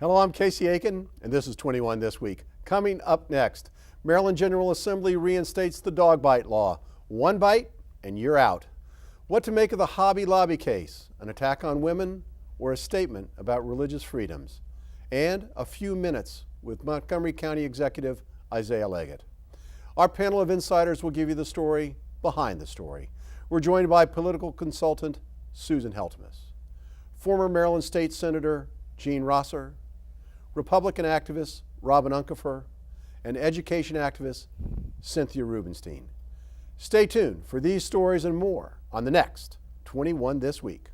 Hello, I'm Casey Aiken, and this is 21 This Week. Coming up next, Maryland General Assembly reinstates the dog bite law. One bite and you're out. What to make of the Hobby Lobby case, an attack on women, or a statement about religious freedoms. And a few minutes with Montgomery County Executive Isiah Leggett. Our panel of insiders will give you the story behind the story. We're joined by political consultant Susan Heltemes, former Maryland State Senator Gene Rosser, Republican activist Robin Uncapher, and education activist Cynthia Rubenstein. Stay tuned for these stories and more on the next 21 This Week.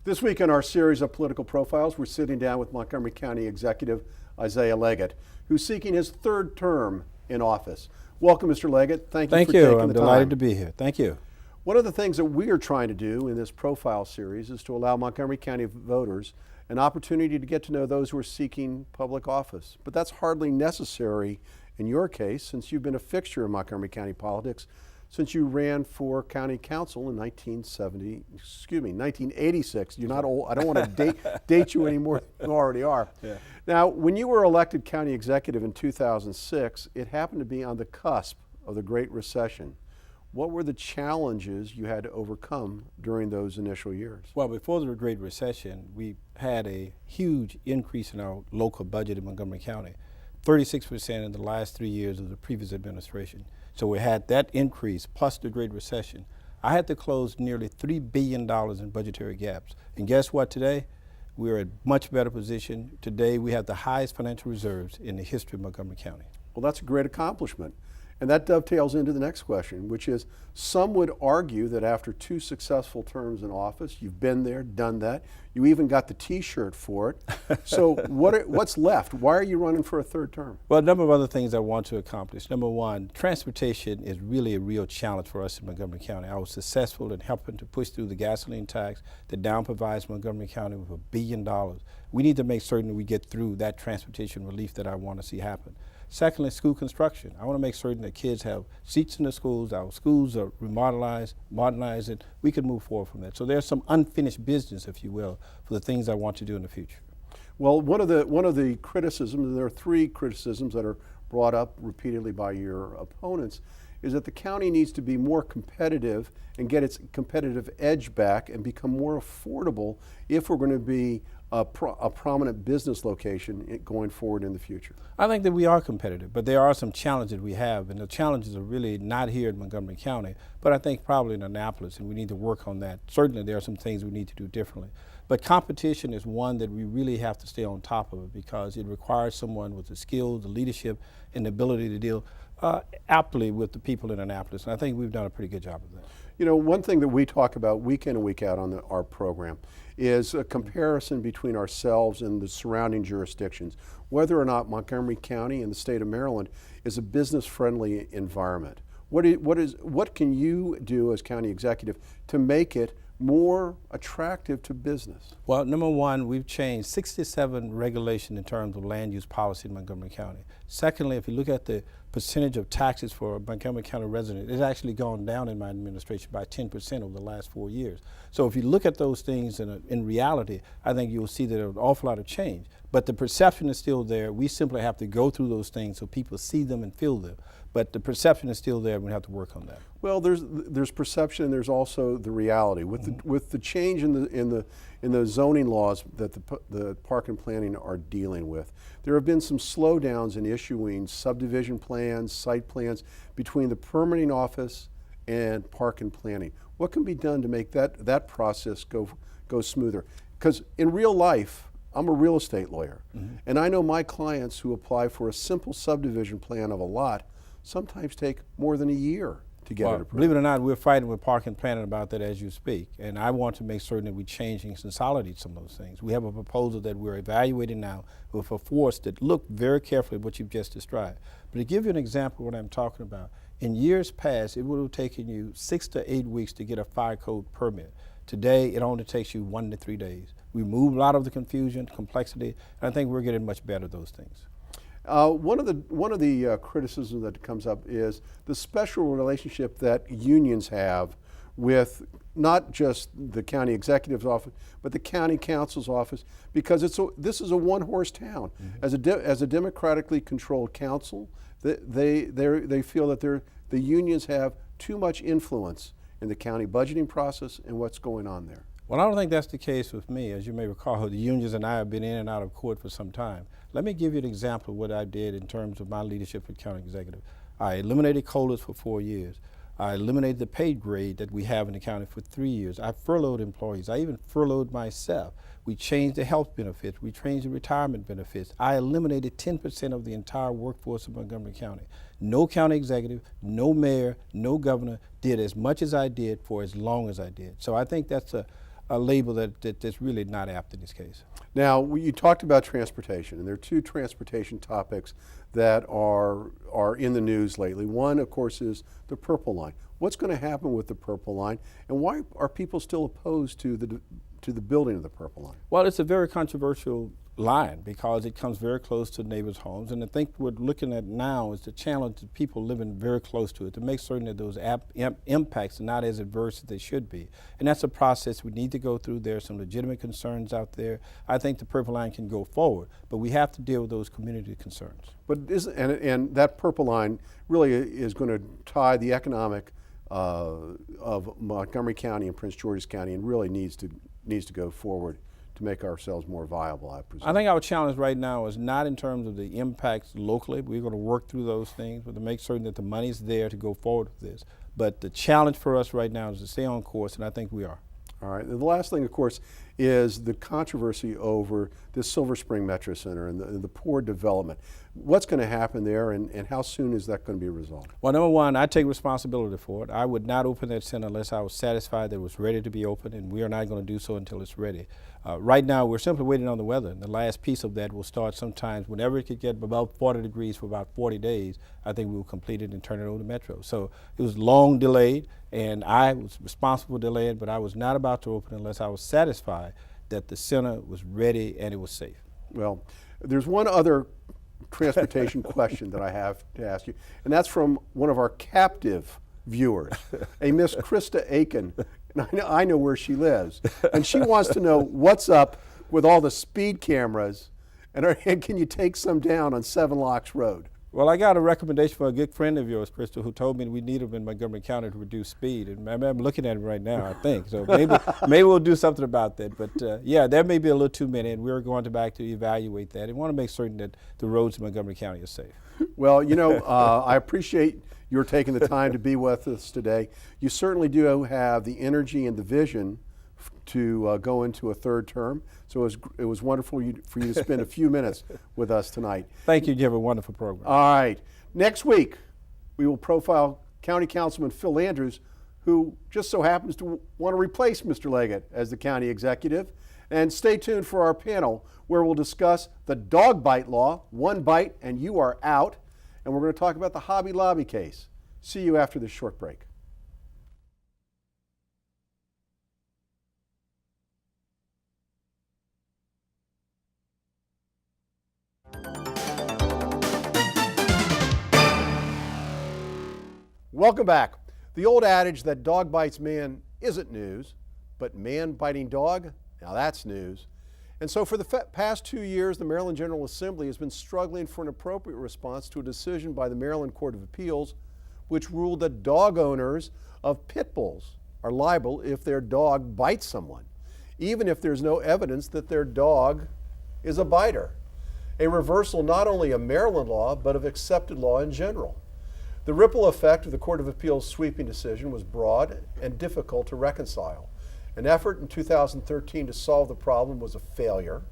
This week in our series of political profiles, we're sitting down with Montgomery County Executive Isiah Leggett, who's seeking his third term in office. Welcome, Mr. Leggett. Thank you for taking the time. I'm delighted to be here. Thank you. One of the things that we are trying to do in this profile series is to allow Montgomery County voters an opportunity to get to know those who are seeking public office. But that's hardly necessary in your case, since you've been a fixture in Montgomery County politics since you ran for county council in 1986. You're not old. I don't want to date you anymore than you already are. Yeah. Now, when you were elected county executive in 2006, it happened to be on the cusp of the Great Recession. What were the challenges you had to overcome during those initial years? Well, before the Great Recession, we had a huge increase in our local budget in Montgomery County, 36% in the last 3 years of the previous administration. So we had that increase plus the Great Recession. I had to close nearly $3 billion in budgetary gaps. And guess what today? We're in a much better position. Today we have the highest financial reserves in the history of Montgomery County. Well, that's a great accomplishment. And that dovetails into the next question, which is, some would argue that after 2 successful terms in office, you've been there, done that, you even got the T-shirt for it. So what's left? Why are you running for a third term? Well, a number of other things I want to accomplish. Number one, transportation is really a real challenge for us in Montgomery County. I was successful in helping to push through the gasoline tax that now provides Montgomery County with $1 billion. We need to make certain that we get through that transportation relief that I want to see happen. Secondly, school construction. I want to make certain that kids have seats in the schools, our schools are modernized, and we can move forward from that. So there's some unfinished business, if you will, for the things I want to do in the future. Well, one of the criticisms, and there are 3 criticisms that are brought up repeatedly by your opponents, is that the county needs to be more competitive and get its competitive edge back and become more affordable if we're going to be a prominent business location going forward in the future. I think that we are competitive, but there are some challenges we have, and the challenges are really not here in Montgomery County, but I think probably in Annapolis, and we need to work on that. Certainly there are some things we need to do differently. But competition is one that we really have to stay on top of it, because it requires someone with the skills, the leadership, and the ability to deal aptly with the people in Annapolis, and I think we've done a pretty good job of that. You know, one thing that we talk about week in and week out on our program is a comparison between ourselves and the surrounding jurisdictions, whether or not Montgomery County and the state of Maryland is a business-friendly environment. What can you do as county executive to make it more attractive to business? Well, number one, we've changed 67 regulations in terms of land use policy in Montgomery County. Secondly, if you look at the percentage of taxes for a Montgomery County resident, it's actually gone down in my administration by 10% over the last 4 years. So if you look at those things in reality, I think you'll see that there's an awful lot of change. But the perception is still there. We simply have to go through those things so people see them and feel them. But the perception is still there, and we have to work on that. Well, there's perception, and there's also the reality. With the change in the zoning laws that the park and planning are dealing with, there have been some slowdowns in issuing subdivision plans, site plans between the permitting office and park and planning. What can be done to make that process go smoother? Because in real life, I'm a real estate lawyer, and I know my clients who apply for a simple subdivision plan of a lot sometimes take more than a year to get it approved. Believe it or not, we're fighting with park and planning about that as you speak, and I want to make certain that we change and consolidate some of those things. We have a proposal that we're evaluating now with a force that look very carefully at what you've just described. But to give you an example of what I'm talking about, In years past, it would have taken you 6 to 8 weeks to get a fire code permit. Today, it only takes you 1 to 3 days. We moved a lot of the confusion, complexity, and I think we're getting much better at those things. One of the criticisms that comes up is the special relationship that unions have with not just the county executive's office, but the county council's office, because this is a one-horse town. Mm-hmm. As a democratically controlled council, they feel that the unions have too much influence in the county budgeting process and what's going on there. Well, I don't think that's the case with me. As you may recall, the unions and I have been in and out of court for some time. Let me give you an example of what I did in terms of my leadership at County Executive. I eliminated COLAs for 4 years. I eliminated the pay grade that we have in the county for 3 years. I furloughed employees. I even furloughed myself. We changed the health benefits. We changed the retirement benefits. I eliminated 10% of the entire workforce of Montgomery County. No county executive, no mayor, no governor did as much as I did for as long as I did. So I think that's a label that's really not apt in this case. Now, you talked about transportation, and there are two transportation topics that are in the news lately. One, of course, is the Purple Line. What's going to happen with the Purple Line, and why are people still opposed to the building of the Purple Line? Well, it's a very controversial line because it comes very close to neighbors' homes, and I think what we're looking at now is the challenge of people living very close to it to make certain that those impacts are not as adverse as they should be. And that's a process we need to go through. There are some legitimate concerns out there. I think the Purple Line can go forward, but we have to deal with those community concerns. But and that Purple Line really is going to tie the economic of Montgomery County and Prince George's County, and really needs to go forward to make ourselves more viable, I presume. I think our challenge right now is not in terms of the impacts locally. We're going to work through those things, but to make certain that the money's there to go forward with this. But the challenge for us right now is to stay on course, and I think we are. All right. The last thing, of course, is the controversy over this Silver Spring Metro Center and the poor development. What's going to happen there, and how soon is that going to be resolved? Well, number one, I take responsibility for it. I would not open that center unless I was satisfied that it was ready to be opened, and we are not going to do so until it's ready. Right now, we're simply waiting on the weather, and the last piece of that will start sometimes whenever it could get about 40 degrees for about 40 days. I think we will complete it and turn it over to Metro. So it was long delayed, and I was responsible for delaying, but I was not about to open unless I was satisfied that the center was ready and it was safe. Well, there's one other transportation question that I have to ask you, and that's from one of our captive viewers, a Miss Krista Aiken. And I know where she lives, and she wants to know what's up with all the speed cameras, and can you take some down on Seven Locks Road? Well, I got a recommendation from a good friend of yours, Crystal, who told me we need them in Montgomery County to reduce speed, and I'm looking at it right now, I think. So maybe we'll do something about that. But yeah, there may be a little too many, and we're going back to evaluate that and want to make certain that the roads in Montgomery County are safe. Well, you know, I appreciate your taking the time to be with us today. You certainly do have the energy and the vision to go into a third term. So it was wonderful for you to spend a few minutes with us tonight. Thank you. You have a wonderful program. All right. Next week, we will profile County Councilman Phil Andrews, who just so happens to want to replace Mr. Leggett as the county executive. And stay tuned for our panel, where we'll discuss the dog bite law, one bite and you are out. And we're going to talk about the Hobby Lobby case. See you after this short break. Welcome back. The old adage that dog bites man isn't news, but man biting dog, now that's news. And so for the past 2 years, the Maryland General Assembly has been struggling for an appropriate response to a decision by the Maryland Court of Appeals, which ruled that dog owners of pit bulls are liable if their dog bites someone, even if there's no evidence that their dog is a biter. A reversal not only of Maryland law, but of accepted law in general. The ripple effect of the Court of Appeals' sweeping decision was broad and difficult to reconcile. An effort in 2013 to solve the problem was a failure,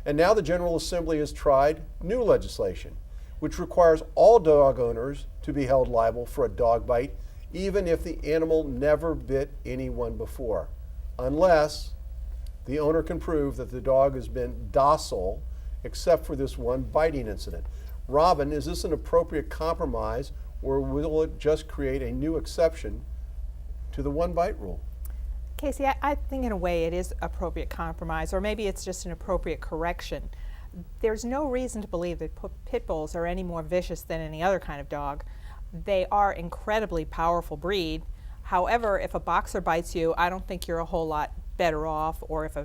and now the General Assembly has tried new legislation, which requires all dog owners to be held liable for a dog bite, even if the animal never bit anyone before, unless the owner can prove that the dog has been docile except for this one biting incident. Robin, is this an appropriate compromise, or will it just create a new exception to the one bite rule? Casey, I think in a way it is appropriate compromise, or maybe it's just an appropriate correction. There's no reason to believe that pit bulls are any more vicious than any other kind of dog. They are incredibly powerful breed. However, if a boxer bites you, I don't think you're a whole lot better off, or if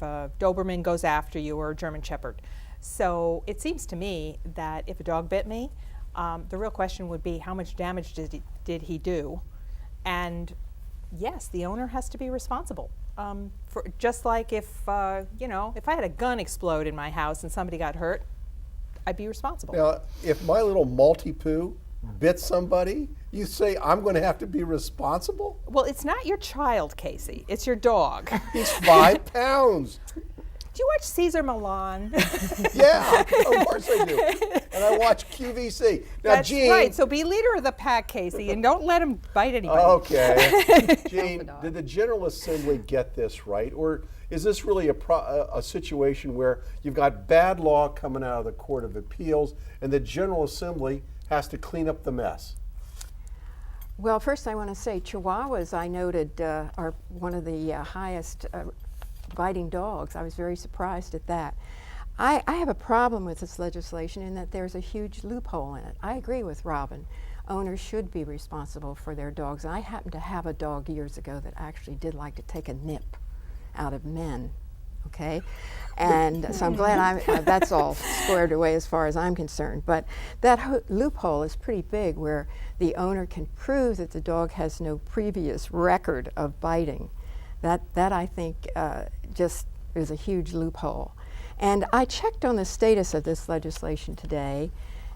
a Doberman goes after you, or a German Shepherd. So it seems to me that if a dog bit me, the real question would be how much damage did he do? And yes, the owner has to be responsible. For just like if if I had a gun explode in my house and somebody got hurt, I'd be responsible. Now, if my little Maltipoo bit somebody, you say I'm going to have to be responsible? Well, it's not your child, Casey. It's your dog. He's 5 pounds. Do you watch Caesar Milan? Yeah, of course I do. And I watch QVC. Now, That's Gene. right. So be leader of the pack, Casey, and don't let him bite anybody. Okay. Gene, did the General Assembly get this right? Or is this really a situation where you've got bad law coming out of the Court of Appeals and the General Assembly has to clean up the mess? Well, first I want to say Chihuahuas, I noted, are one of the highest biting dogs. I was very surprised at that. I have a problem with this legislation in that there's a huge loophole in it. I agree with Robin. Owners should be responsible for their dogs. I happened to have a dog years ago that actually did like to take a nip out of men, okay? And so I'm glad that's all squared away as far as I'm concerned. But that loophole is pretty big, where the owner can prove that the dog has no previous record of biting. That I think just is a huge loophole. And I checked on the status of this legislation today,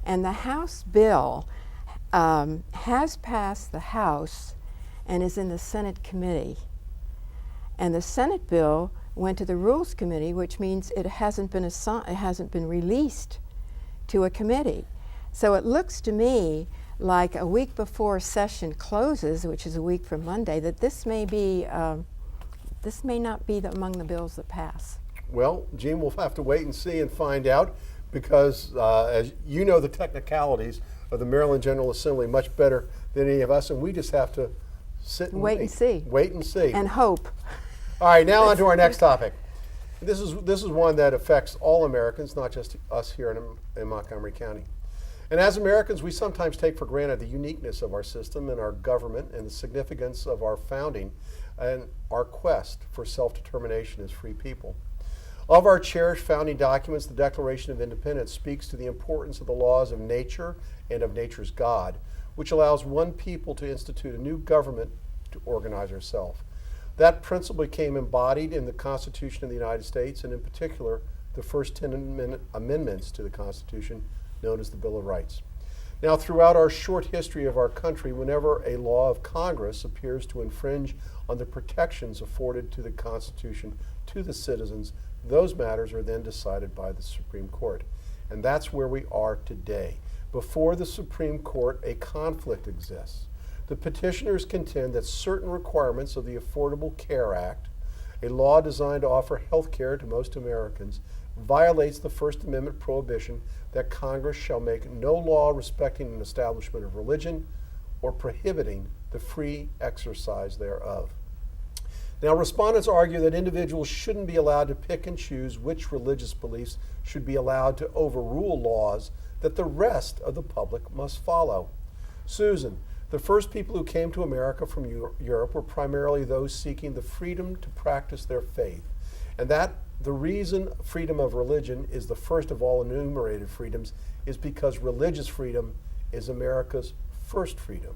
and the House bill has passed the House and is in the Senate committee. And the Senate bill went to the Rules Committee, which means it hasn't been released to a committee. So it looks to me like a week before session closes, which is a week from Monday, that this may not be among the bills that pass. Well, Gene, we'll have to wait and see and find out, because as you know the technicalities of the Maryland General Assembly much better than any of us, and we just have to sit and Wait and see. Wait and see. And hope. All right, now on to our next topic. This is one that affects all Americans, not just us here in Montgomery County. And as Americans, we sometimes take for granted the uniqueness of our system and our government and the significance of our founding and our quest for self-determination as free people. Of our cherished founding documents, the Declaration of Independence speaks to the importance of the laws of nature and of nature's God, which allows one people to institute a new government to organize ourselves. That principle became embodied in the Constitution of the United States, and in particular, the first 10 amendments to the Constitution, known as the Bill of Rights. Now, throughout our short history of our country, whenever a law of Congress appears to infringe on the protections afforded to the Constitution to the citizens, those matters are then decided by the Supreme Court. And that's where we are today. Before the Supreme Court, a conflict exists. The petitioners contend that certain requirements of the Affordable Care Act, a law designed to offer health care to most Americans, violates the First Amendment prohibition that Congress shall make no law respecting an establishment of religion or prohibiting the free exercise thereof. Now, respondents argue that individuals shouldn't be allowed to pick and choose which religious beliefs should be allowed to overrule laws that the rest of the public must follow. Susan, the first people who came to America from Europe were primarily those seeking the freedom to practice their faith, and that the reason freedom of religion is the first of all enumerated freedoms is because religious freedom is America's first freedom.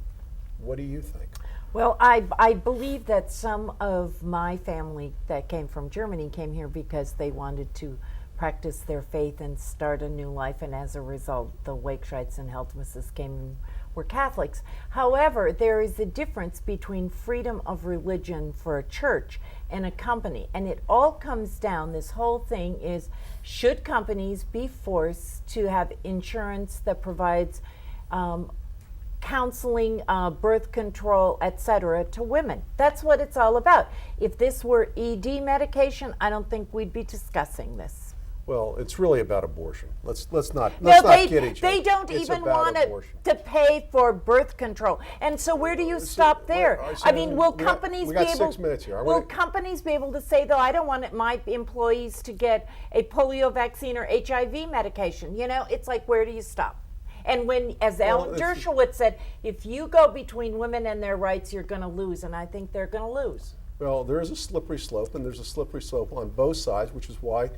What do you think? Well, I believe that some of my family that came from Germany came here because they wanted to practice their faith and start a new life, and as a result, the Wakescheids and Heltemes were Catholics. However, there is a difference between freedom of religion for a church and a company, and it all comes down, this whole thing is, should companies be forced to have insurance that provides counseling, birth control, etc. to women? That's what it's all about. If this were ED medication, I don't think we'd be discussing this. Well, it's really about abortion. Let's not No, kid each other. they don't It's even about want abortion. to pay for birth control. And so where do you stop there? I mean, will companies we got be able 6 minutes here. will companies be able to say, though, I don't want my employees to get a polio vaccine or HIV medication? You know, it's like, where do you stop? And when, as Alan Dershowitz said, if you go between women and their rights, you're going to lose, and I think they're going to lose. Well, there is a slippery slope, and there's a slippery slope on both sides, which is why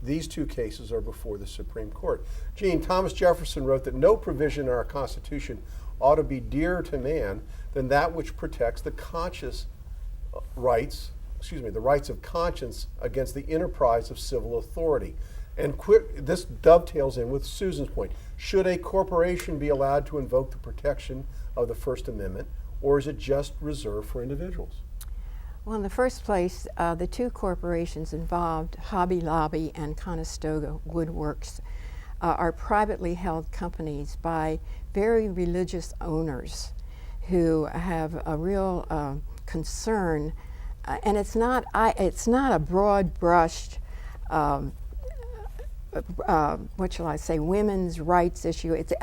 these two cases are before the Supreme Court. Gene, Thomas Jefferson wrote that no provision in our Constitution ought to be dearer to man than that which protects the the rights of conscience against the enterprise of civil authority. And this dovetails in with Susan's point. Should a corporation be allowed to invoke the protection of the First Amendment, or is it just reserved for individuals? Well, in the first place, the two corporations involved, Hobby Lobby and Conestoga Wood Works, are privately held companies by very religious owners who have a real concern, and it's not a broad-brushed, what shall I say, women's rights issue. It's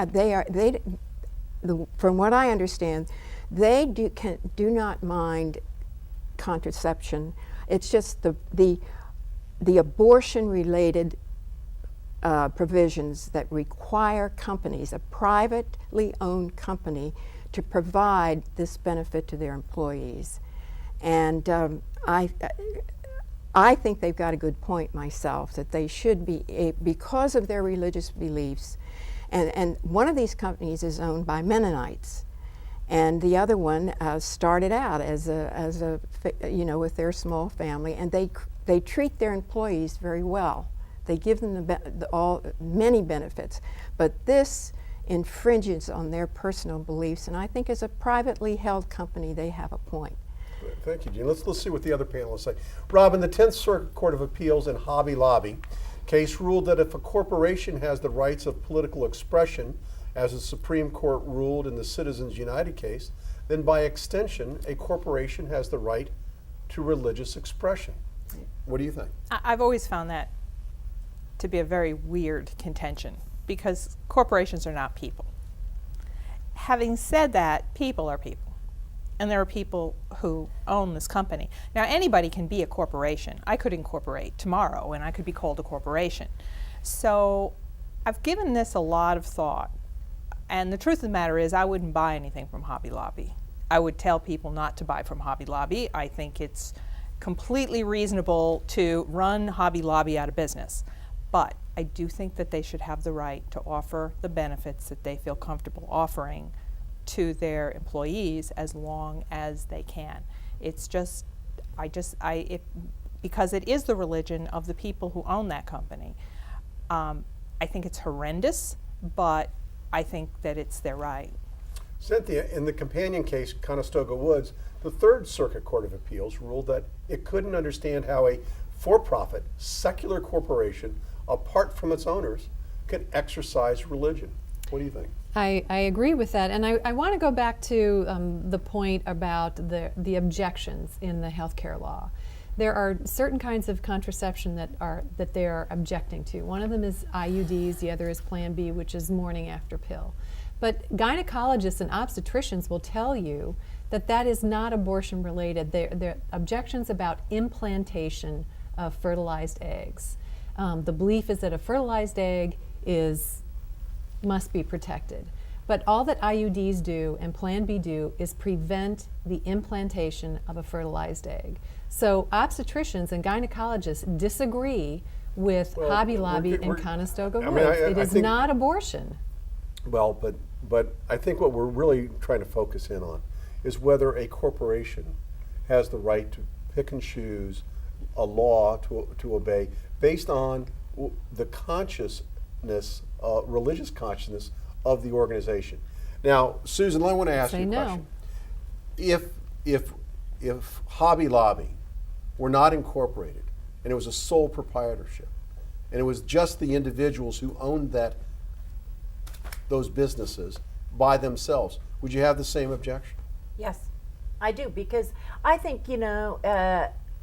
from what I understand, they do not mind contraception. It's just the abortion-related provisions that require companies, a privately owned company, to provide this benefit to their employees. And I think they've got a good point myself, that they should be, because of their religious beliefs, and one of these companies is owned by Mennonites. And the other one started out as a with their small family, and they treat their employees very well. They give them many benefits, but this infringes on their personal beliefs. And I think, as a privately held company, they have a point. Thank you, Gene. Let's see what the other panelists say. Robin, the 10th Circuit Court of Appeals in Hobby Lobby case ruled that if a corporation has the rights of political expression, as the Supreme Court ruled in the Citizens United case, then by extension, a corporation has the right to religious expression. What do you think? I've always found that to be a very weird contention, because corporations are not people. Having said that, people are people, and there are people who own this company. Now, anybody can be a corporation. I could incorporate tomorrow, and I could be called a corporation. So I've given this a lot of thought. And the truth of the matter is, I wouldn't buy anything from Hobby Lobby. I would tell people not to buy from Hobby Lobby. I think it's completely reasonable to run Hobby Lobby out of business. But I do think that they should have the right to offer the benefits that they feel comfortable offering to their employees as long as they can. It's just, because it is the religion of the people who own that company. I think it's horrendous, but I think that it's their right. Cynthia, in the companion case, Conestoga Woods, the Third Circuit Court of Appeals ruled that it couldn't understand how a for-profit secular corporation, apart from its owners, can exercise religion. What do you think? I agree with that, and I want to go back to the point about the objections in the healthcare law. There are certain kinds of contraception that they are objecting to. One of them is IUDs, the other is Plan B, which is morning after pill. But gynecologists and obstetricians will tell you that that is not abortion related. They're objections about implantation of fertilized eggs. The belief is that a fertilized egg must be protected. But all that IUDs do and Plan B do is prevent the implantation of a fertilized egg. So obstetricians and gynecologists disagree with Hobby Lobby and Conestoga Woods. It is not abortion. Well, but I think what we're really trying to focus in on is whether a corporation has the right to pick and choose a law to obey based on the consciousness, religious consciousness of the organization. Now, Susan, I want to ask you a question. If Hobby Lobby were not incorporated and it was a sole proprietorship and it was just the individuals who owned those businesses by themselves, would you have the same objection? Yes, I do, because I think,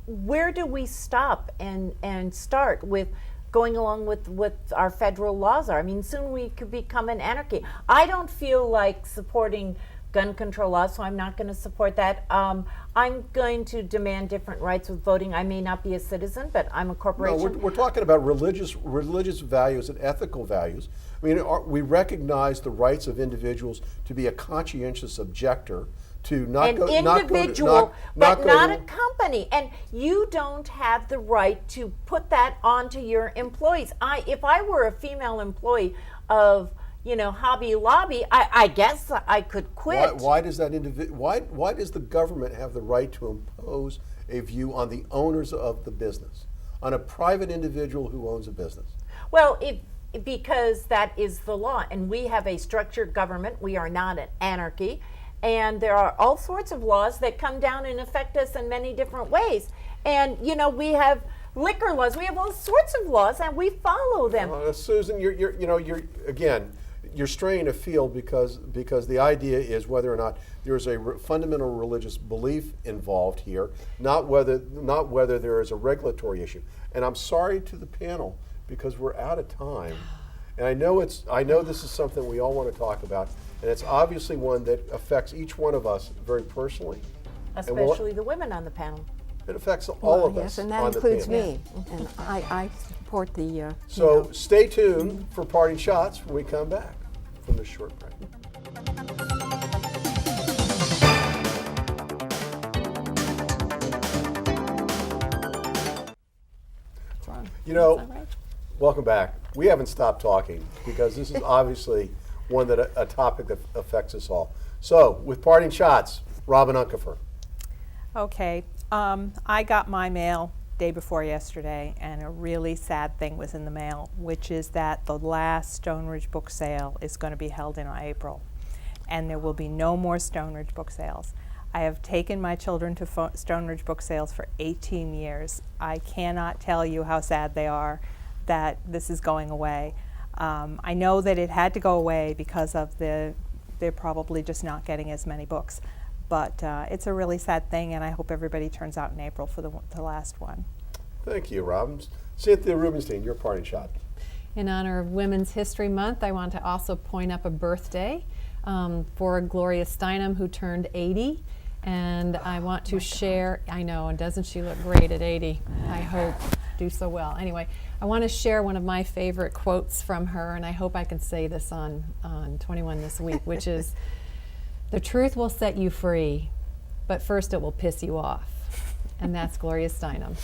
where do we stop and start with going along with what our federal laws are. I mean, soon we could become an anarchy. I don't feel like supporting gun control laws, so I'm not going to support that. I'm going to demand different rights with voting. I may not be a citizen, but I'm a corporation. No, we're talking about religious values and ethical values. I mean, we recognize the rights of individuals to be a conscientious objector, to not an go individual, not but not a company. And you don't have the right to put that onto your employees. If I were a female employee of Hobby Lobby, I guess I could quit. Why does that why does the government have the right to impose a view on the owners of the business, on a private individual who owns a business? Well, because that is the law, and we have a structured government. We are not an anarchy, and there are all sorts of laws that come down and affect us in many different ways. And we have liquor laws. We have all sorts of laws, and we follow them. Susan, you're straying afield because the idea is whether or not there's a fundamental religious belief involved here, not whether there is a regulatory issue. And I'm sorry to the panel because we're out of time. And I know this is something we all want to talk about, and it's obviously one that affects each one of us very personally. Especially the women on the panel. It affects all of us. Yes, and that includes me. And I support the. So stay tuned for parting shots when we come back from this short break. Welcome back. We haven't stopped talking because this is obviously one that a topic that affects us all. So, with parting shots, Robin Uncapher. Okay, I got my mail day before yesterday, and a really sad thing was in the mail, which is that the last Stone Ridge book sale is going to be held in April, and there will be no more Stone Ridge book sales. I have taken my children to Stone Ridge book sales for 18 years. I cannot tell you how sad they are that this is going away. I know that it had to go away because of they're probably just not getting as many books. But it's a really sad thing, and I hope everybody turns out in April for the last one. Thank you, Robin. Cynthia Rubenstein, your parting shot. In honor of Women's History Month, I want to also point up a birthday for Gloria Steinem, who turned 80. And I want to share, I know, and doesn't she look great at 80? I hope do so well. Anyway, I want to share one of my favorite quotes from her, and I hope I can say this on 21 This Week, which is, "The truth will set you free, but first it will piss you off." And that's Gloria Steinem.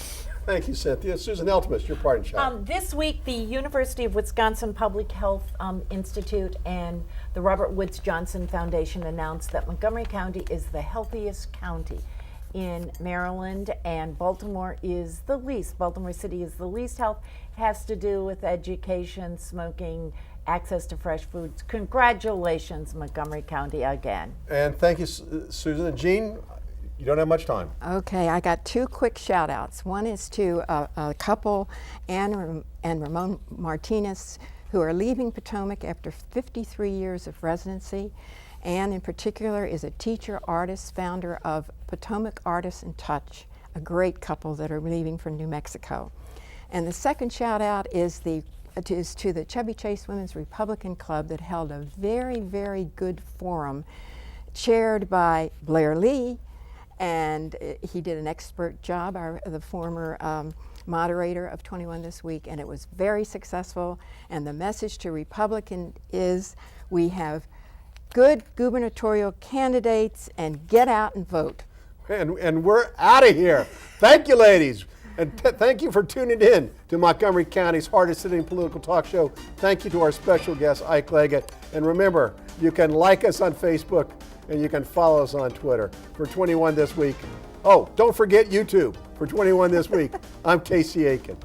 Thank you, Cynthia. Susan Heltemes, your parting shot. This week, the University of Wisconsin Public Health Institute and the Robert Woods Johnson Foundation announced that Montgomery County is the healthiest county in Maryland, and Baltimore is the least. Baltimore City is the least health. It has to do with education, smoking, access to fresh foods. Congratulations, Montgomery County, again. And thank you, Susan. And Jean, you don't have much time. Okay, I got two quick shout outs. One is to a couple, Ann and Ramon Martinez, who are leaving Potomac after 53 years of residency. Ann in particular is a teacher, artist, founder of Potomac Artists in Touch, a great couple that are leaving for New Mexico. And the second shout out is to the Chevy Chase Women's Republican Club that held a very, very good forum chaired by Blair Lee, and he did an expert job, the former moderator of 21 This Week, and it was very successful. And the message to Republican is we have good gubernatorial candidates, and get out and vote. And we're out of here. Thank you, ladies. And thank you for tuning in to Montgomery County's hardest hitting political talk show. Thank you to our special guest, Ike Leggett. And remember, you can like us on Facebook and you can follow us on Twitter. For 21 This Week. Oh, don't forget YouTube for 21 This Week. I'm Casey Aiken.